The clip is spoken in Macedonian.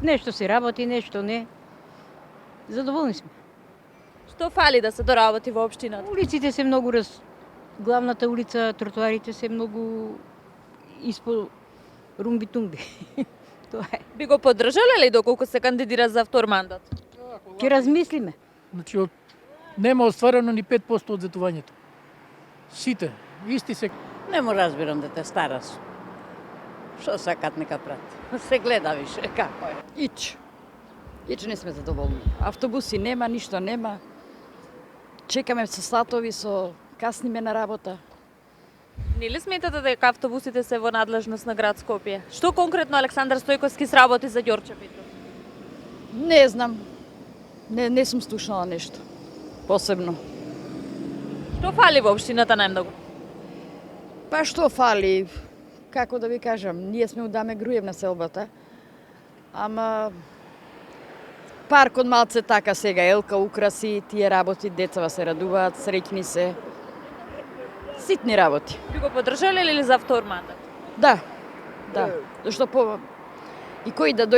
нешто се работи, нешто не. Задоволни сме. Што фали да се доработи во општината? Улиците се многу главната улица, тротоарите се многу испо румби-тумби. Тоа е. Би го поддржале ли доколку се кандидира за втор мандат? Ќе размислиме. Значи, нема остварено ни 5% од zetувањето. Сите, исти се. Не му разбирам дете, стара сум. Што сакат нека прати. Се гледа више како е. Ич не сме задоволни. Автобуси нема, ништо нема. Чекаме со сатови, касниме на работа. Нели сметате дека автобусите се во надлежност на град Скопје? Што конкретно Александар Стојковски сработи за Ѓорче Петров? Не знам. Не сум слушнала нешто. Посебно. Што фали во општината најмногу? Па што фали? Како да ви кажам, ние сме удаме груев на селбата. Ама паркот малце така сега, елка украси, тие работи, децава се радуваат, среќни се. Ситни работи. Би го поддржале ли за втор мандат? Да. Зашто и кој да дојде